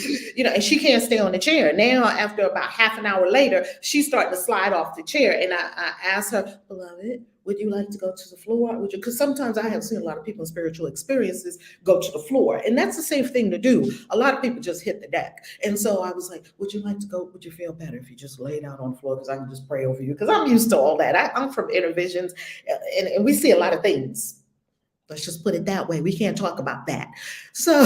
she can't stay on the chair. Now, after about half an hour later, she's starting to slide off the chair. And I asked her, beloved, would you like to go to the floor? Because sometimes I have seen a lot of people in spiritual experiences go to the floor. And that's the safe thing to do. A lot of people just hit the deck. And so I was like, would you like to go? Would you feel better if you just lay down on the floor? Because I can just pray over you. Because I'm used to all that. I'm from Inner Visions, and we see a lot of things. Let's just put it that way. We can't talk about that. So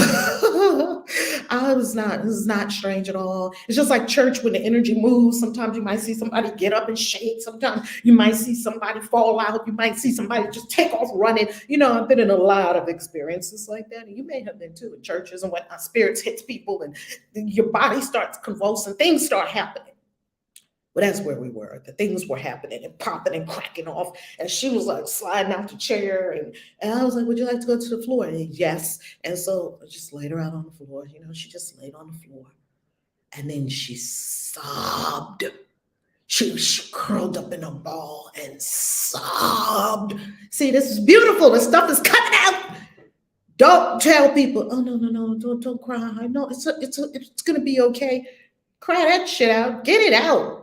this is not strange at all. It's just like church when the energy moves. Sometimes you might see somebody get up and shake. Sometimes you might see somebody fall out. You might see somebody just take off running. I've been in a lot of experiences like that. And you may have been too in churches, and when spirits hits people and your body starts convulsing, things start happening. But that's where we were. The things were happening and popping and cracking off. And she was like sliding out the chair. And I was like, would you like to go to the floor? And yes. And so I just laid her out on the floor. She just laid on the floor. And then she sobbed. She curled up in a ball and sobbed. See, this is beautiful. The stuff is coming out. Don't tell people, oh, no, don't cry. No, it's going to be okay. Cry that shit out. Get it out.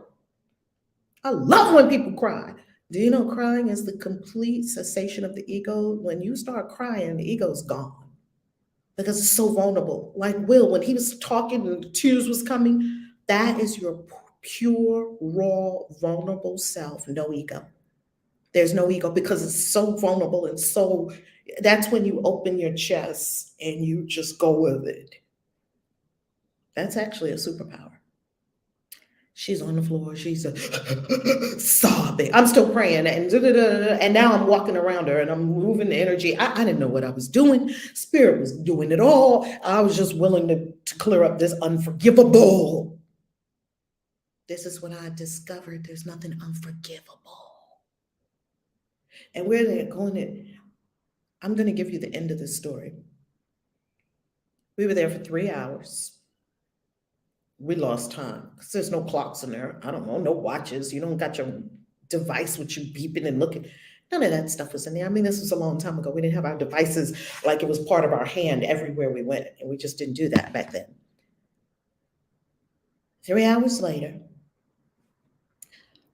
I love when people cry. Do you know crying is the complete cessation of the ego? When you start crying, the ego's gone because it's so vulnerable. Like Will, when he was talking and the tears was coming, that is your pure, raw, vulnerable self, no ego. There's no ego because it's so vulnerable and so, that's when you open your chest and you just go with it. That's actually a superpower. She's on the floor. She's sobbing. I'm still praying, and now I'm walking around her, and I'm moving the energy. I didn't know what I was doing. Spirit was doing it all. I was just willing to clear up this unforgivable. This is what I discovered. There's nothing unforgivable. And where they're going, I'm going to give you the end of the story. We were there for 3 hours. We lost time because there's no clocks in there. I don't know, no watches. You don't got your device with you beeping and looking. None of that stuff was in there. I mean, this was a long time ago. We didn't have our devices like it was part of our hand everywhere we went. And we just didn't do that back then. 3 hours later,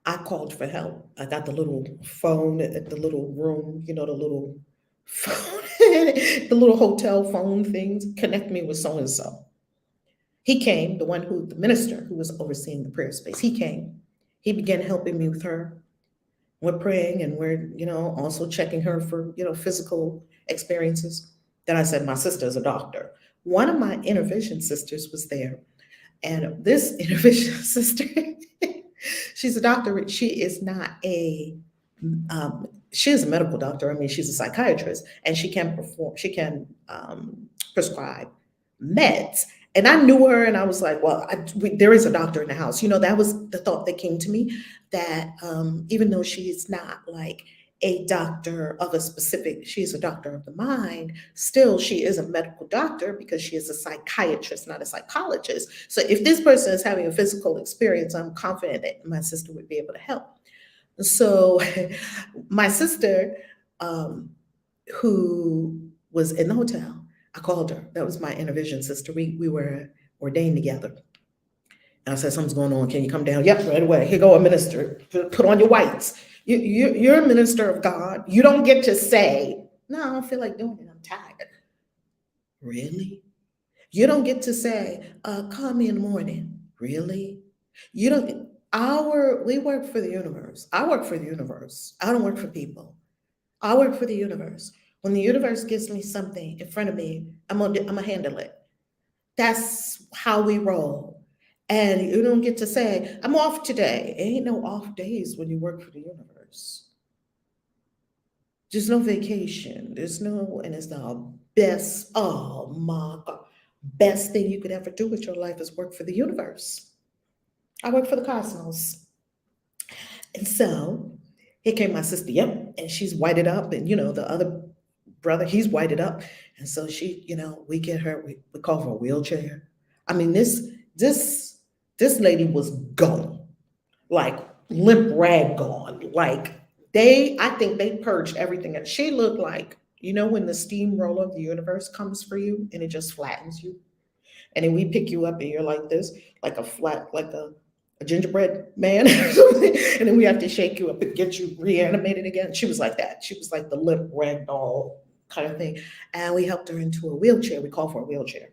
I called for help. I got the little phone at the little room, the little phone, the little hotel phone things, connect me with so-and-so. He came, the minister who was overseeing the prayer space, he came. He began helping me with her. We're praying and we're, also checking her for, physical experiences. Then I said, my sister is a doctor. One of my intervention sisters was there. And this intervention sister, she's a doctor. She is not she is a medical doctor. I mean, she's a psychiatrist, and she can prescribe meds. And I knew her, and I was like, well, there is a doctor in the house. That was the thought that came to me, that even though she's not like a doctor of a specific, she's a doctor of the mind, still she is a medical doctor because she is a psychiatrist, not a psychologist. So if this person is having a physical experience, I'm confident that my sister would be able to help. So my sister, who was in the hotel, I called her. That was my intervision sister. We were ordained together. And I said, something's going on. Can you come down? Yep, right away. Here go a minister. Put on your whites. You're a minister of God. You don't get to say, no, I don't feel like doing it. I'm tired. Really? You don't get to say, call me in the morning. Really? You don't. We work for the universe. I work for the universe. I don't work for people. I work for the universe. When the universe gives me something in front of me, I'm gonna handle it. That's how we roll. And you don't get to say, I'm off today. Ain't no off days when you work for the universe. There's no vacation. And it's the best, oh my God, best thing you could ever do with your life is work for the universe. I work for the cosmos. And so here came my sister, yep, and she's whited up, and the other brother, he's whited up. And so she, we get her, we call her a wheelchair. I mean, this lady was gone, like limp rag gone. Like I think they purged everything. She looked like, when the steamroller of the universe comes for you and it just flattens you. And then we pick you up and you're like this, like a gingerbread man or something. And then we have to shake you up and get you reanimated again. She was like that. She was like the limp rag doll kind of thing. And we helped her into a wheelchair. We call for a wheelchair.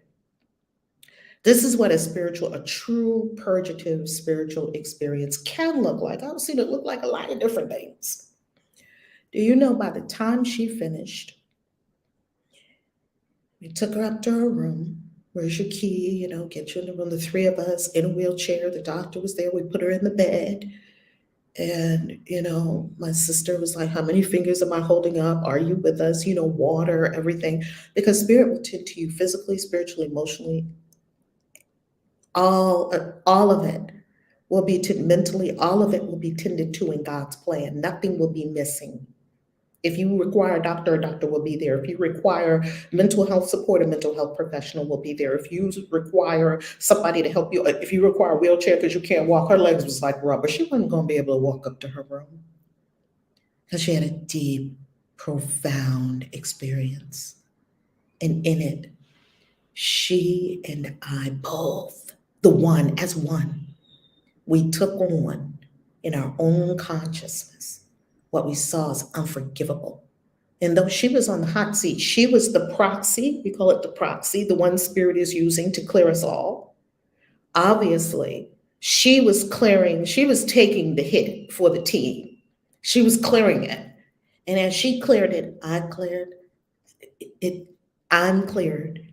This is what a true purgative spiritual experience can look like. I've seen it look like a lot of different things. Do you know by the time she finished, we took her up to her room. Where's your key? Get you in the room. The three of us in a wheelchair. The doctor was there. We put her in the bed. And, my sister was like, how many fingers am I holding up? Are you with us? Water, everything. Because spirit will tend to you physically, spiritually, emotionally. All of it will be mentally, all of it will be tended to in God's plan. Nothing will be missing. If you require a doctor will be there. If you require mental health support, a mental health professional will be there. If you require somebody to help you, if you require a wheelchair because you can't walk, her legs was like rubber. She wasn't going to be able to walk up to her room because she had a deep, profound experience. And in it, she and I both, as one, we took on in our own consciousness what we saw as unforgivable. And though she was on the hot seat, she was the proxy, we call it the proxy, the one spirit is using to clear us all. Obviously, she was taking the hit for the team. She was clearing it. And as she cleared it, I cleared it. I'm cleared.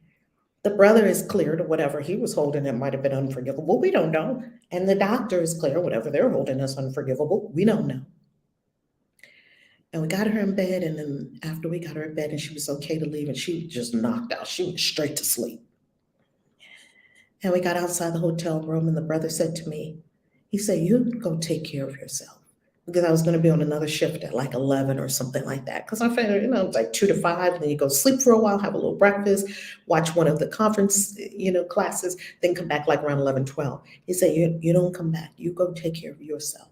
The brother is cleared, or whatever he was holding it might have been unforgivable. We don't know. And the doctor is clear, whatever they're holding is unforgivable. We don't know. And we got her in bed, and then after we got her in bed and she was okay to leave, and she just knocked out. She went straight to sleep. And we got outside the hotel room, and the brother said to me, he said, you go take care of yourself. Because I was going to be on another shift at like 11 or something like that. Because I figured, it's like 2 to 5, and then you go sleep for a while, have a little breakfast, watch one of the conference, classes, then come back like around 11, 12. He said, you don't come back. You go take care of yourself.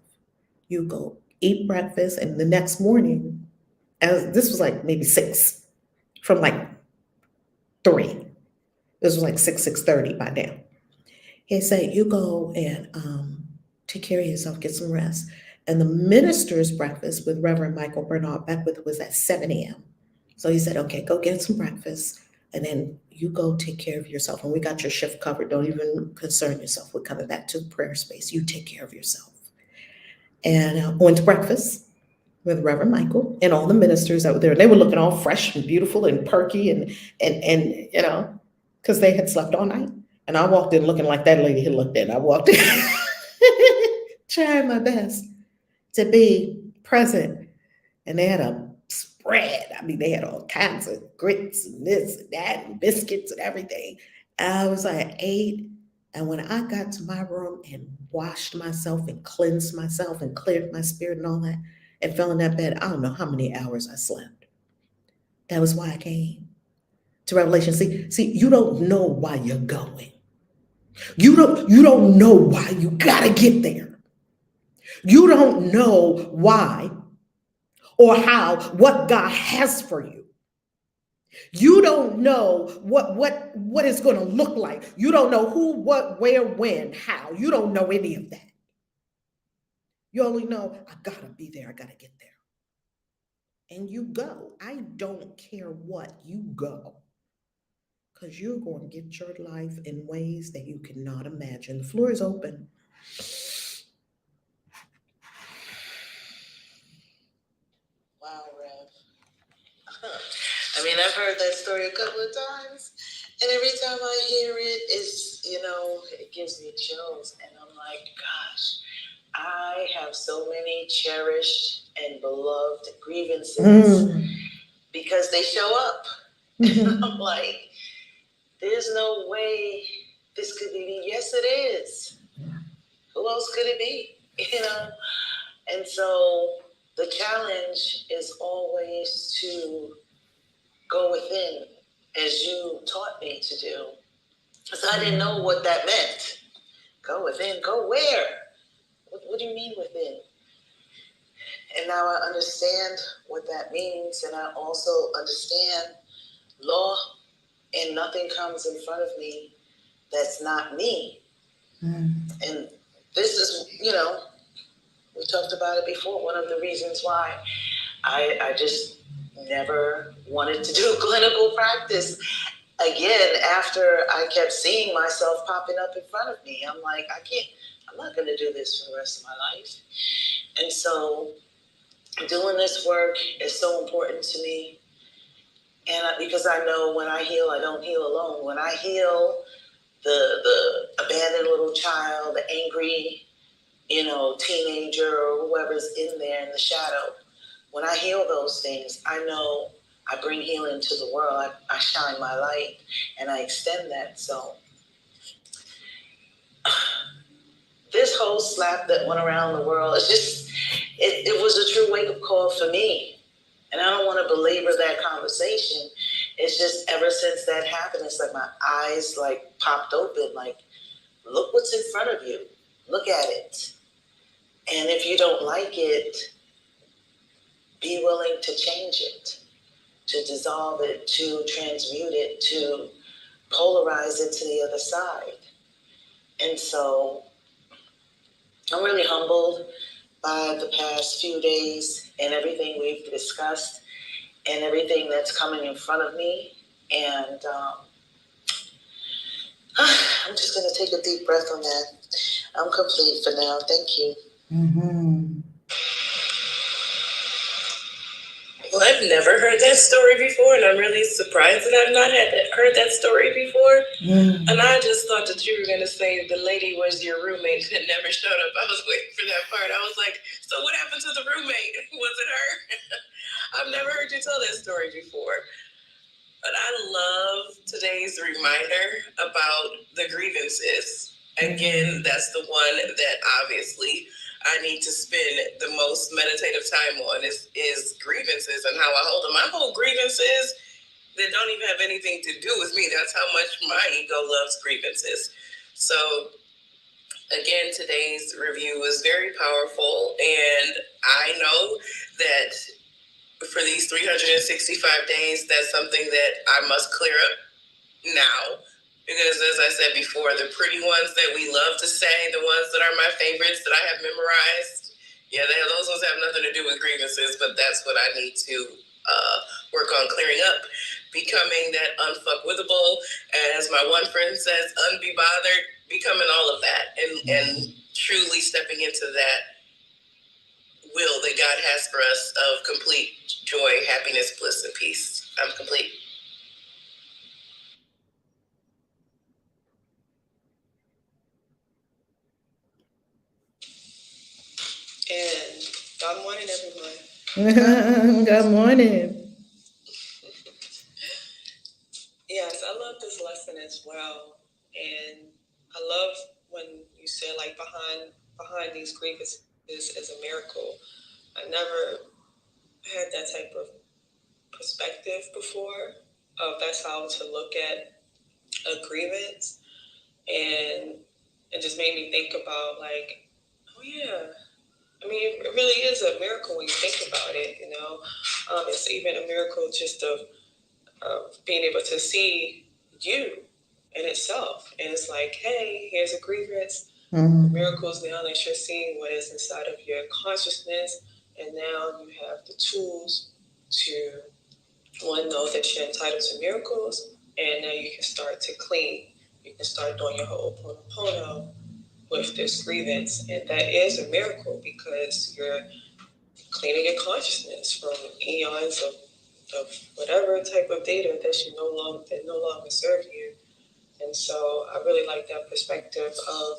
You go eat breakfast, and the next morning, this was like maybe 6, from like 3. This was like 6:30 by now. He said, you go and take care of yourself, get some rest. And the minister's breakfast with Reverend Michael Bernard Beckwith was at 7 a.m. So he said, okay, go get some breakfast, and then you go take care of yourself. And we got your shift covered. Don't even concern yourself. We're coming back to the prayer space. You take care of yourself. And went to breakfast. with Reverend Michael and all the ministers that were there. They were looking all fresh and beautiful and perky and you know, because they had slept all night. And I walked in looking like that lady had looked in. I walked in trying my best to be present. And they had a spread. I mean, they had all kinds of grits and this and that and biscuits and everything. And I was like, I ate. And when I got to my room and washed myself and cleansed myself and cleared my spirit and all that, and fell in that bed, I don't know how many hours I slept. That was why I came to Revelation. See, you don't know why you're going. You don't know why you gotta get there. You don't know why or how, what God has for you. You don't know what it's going to look like. You don't know who, what, where, when, how. You don't know any of that. You only know, I gotta be there. I gotta get there. And you go. I don't care what, you go. Because you're going to get your life in ways that you cannot imagine. The floor is open. Wow, Rev. I mean, I've heard that story a couple of times, and every time I hear it, it gives me chills, and I'm like, gosh, I have so many cherished and beloved grievances because they show up. And I'm like, there's no way this could be me. Yes, it is. Who else could it be? And so the challenge is always to go within, as you taught me to do. So I didn't know what that meant. Go within. Go where? What do you mean within? And now I understand what that means, and I also understand law, and nothing comes in front of me that's not me. And this is, we talked about it before, one of the reasons why I just never wanted to do clinical practice again after I kept seeing myself popping up in front of me. I'm like, I'm not going to do this for the rest of my life. And so doing this work is so important to me. And because I know when I heal, I don't heal alone. When I heal the abandoned little child, the angry, teenager or whoever's in there in the shadow, when I heal those things, I know I bring healing to the world. I shine my light and I extend that. So this whole slap that went around the world, it was a true wake-up call for me. And I don't want to belabor that conversation. It's just ever since that happened, it's like my eyes popped open, look what's in front of you. Look at it. And if you don't like it, be willing to change it, to dissolve it, to transmute it, to polarize it to the other side. And so I'm really humbled by the past few days and everything we've discussed and everything that's coming in front of me. And I'm just going to take a deep breath on that. I'm complete for now. Thank you. Well, I've never heard that story before, and I'm really surprised that I've not heard that story before. And I just thought that you were going to say the lady was your roommate that never showed up. I was waiting for that part. I was like, so what happened to the roommate? Was it her? I've never heard you tell that story before. But I love today's reminder about the grievances. Again, that's the one that obviously I need to spend the most meditative time on is grievances and how I hold them. I hold grievances that don't even have anything to do with me. That's how much my ego loves grievances. So again, today's review was very powerful, and I know that for these 365 days, that's something that I must clear up now. Because as I said before, the pretty ones that we love to say, the ones that are my favorites that I have memorized, those ones have nothing to do with grievances, but that's what I need to work on clearing up. Becoming that unfuckwithable, as my one friend says, unbebothered, becoming all of that and truly stepping into that will that God has for us of complete joy, happiness, bliss, and peace. I'm complete. And good morning, everyone. Good morning. Yes, I love this lesson as well. And I love when you said, like, behind these grievances is a miracle. I never had that type of perspective before of that's how to look at a grievance. And it just made me think about, like, oh yeah, I mean, it really is a miracle when you think about it, you know. It's even a miracle just of being able to see you in itself. And it's like, hey, here's a grievance. The miracles now that you're seeing what is inside of your consciousness. And now you have the tools to, one, know that you're entitled to miracles. And now you can start to clean. You can start doing your Ho'oponopono with this grievance. And that is a miracle because you're cleaning your consciousness from eons of whatever type of data that no longer serve you. And so I really like that perspective of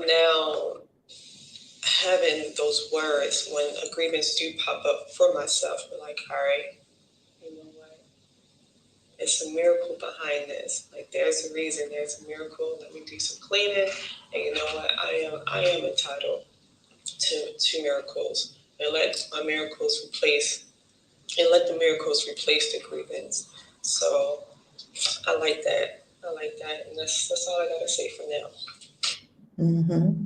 now having those words when agreements do pop up for myself. We're like, all right, you know what? It's a miracle behind this. Like, there's a reason, there's a miracle. Let me do some cleaning. And you know what? I am entitled to miracles. And let the miracles replace the grievance. So I like that. And that's all I gotta say for now. Mm-hmm.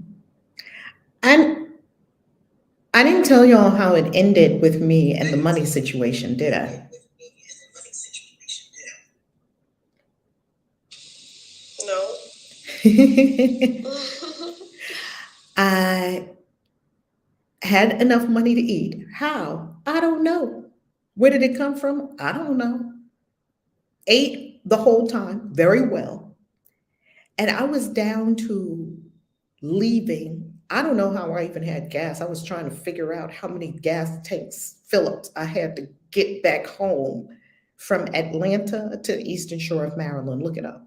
And I didn't tell y'all how it ended with me and the money situation, did I? No. I had enough money to eat. How? I don't know. Where did it come from? I don't know. Ate the whole time very well. And I was down to leaving. I don't know how I even had gas. I was trying to figure out how many gas tanks, Phillips, I had to get back home from Atlanta to the Eastern Shore of Maryland. Look it up.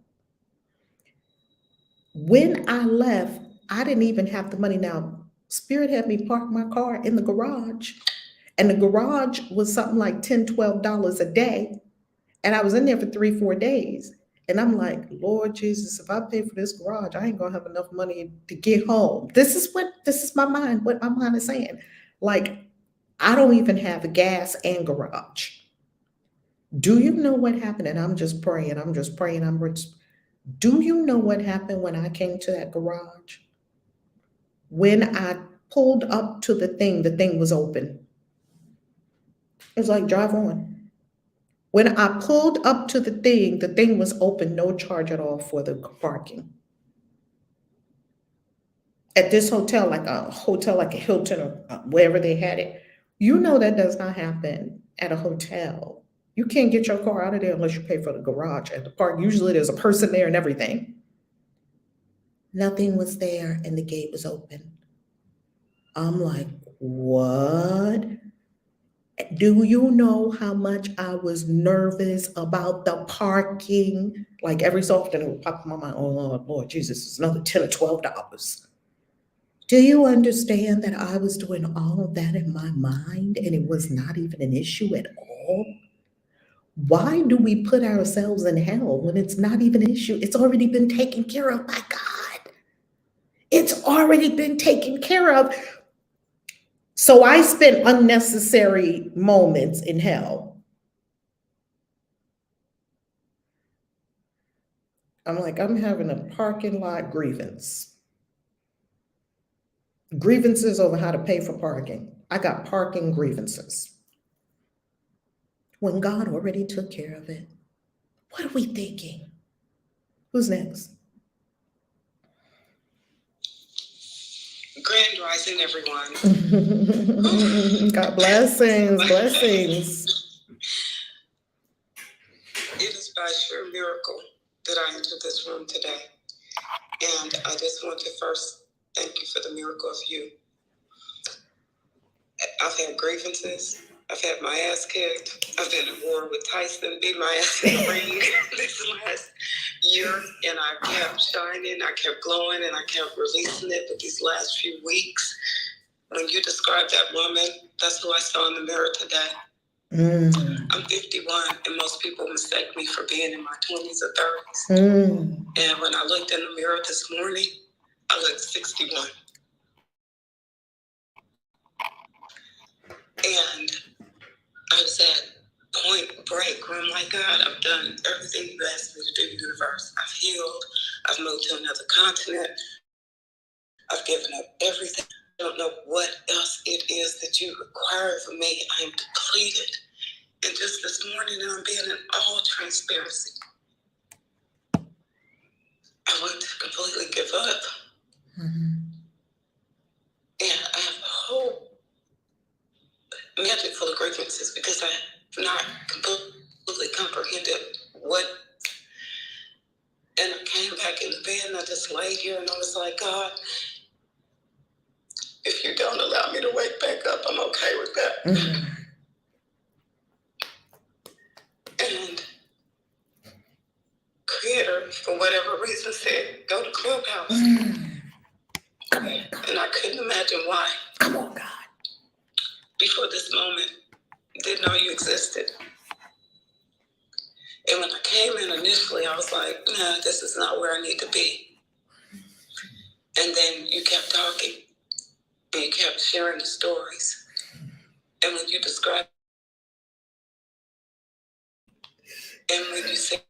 When I left, I didn't even have the money. Now, Spirit had me park my car in the garage, and the garage was something like $10, $12 a day. And I was in there for 3-4 days. And I'm like, Lord Jesus, if I pay for this garage, I ain't gonna have enough money to get home. This is my mind, what my mind is saying. Like, I don't even have a gas and garage. Do you know what happened? And I'm just praying. Do you know what happened when I came to that garage? When I pulled up to the thing was open. It was like, drive on. When I pulled up to the thing was open, no charge at all for the parking. At this hotel like a Hilton or wherever they had it. You know that does not happen at a hotel. You can't get your car out of there unless you pay for the garage at the park. Usually there's a person there and everything. Nothing was there and the gate was open. I'm like, what? Do you know how much I was nervous about the parking? Like, every so often it would pop in my mind, oh Lord Jesus, it's another $10 or $12. Do you understand that I was doing all of that in my mind and it was not even an issue at all? Why do we put ourselves in hell when it's not even an issue? It's already been taken care of by God. It's already been taken care of. So I spent unnecessary moments in hell. I'm like, I'm having a parking lot grievance. Grievances over how to pay for parking. I got parking grievances. When God already took care of it. What are we thinking? Who's next? Grand rising, everyone. God blessings. It is by sheer miracle that I entered this room today. And I just want to first thank you for the miracle of you. I've had grievances. I've had my ass kicked. I've been at war with Tyson, beat my ass in the ring this last year, and I kept shining, I kept glowing, and I kept releasing it. But these last few weeks, when you describe that woman, that's who I saw in the mirror today. I'm 51, and most people mistake me for being in my 20s or 30s. And when I looked in the mirror this morning, I looked 61. And I was at point break where I'm like, God, I've done everything you asked me to do, universe. I've healed. I've moved to another continent. I've given up everything. I don't know what else it is that you require from me. I am depleted. And just this morning, and I'm being in all transparency, I want to completely give up. And I have a whole magic full of grievances because I have not completely comprehended what. And I came back in the bed and I just laid here and I was like, God, if you don't allow me to wake back up, I'm okay with that. And Creator, for whatever reason, said, go to Clubhouse. Come on, God. And I couldn't imagine why. Come on, God. Before this moment, didn't know you existed. And when I came in initially, I was like, nah, this is not where I need to be. And then you kept talking. And you kept sharing the stories. And when you described, and when you said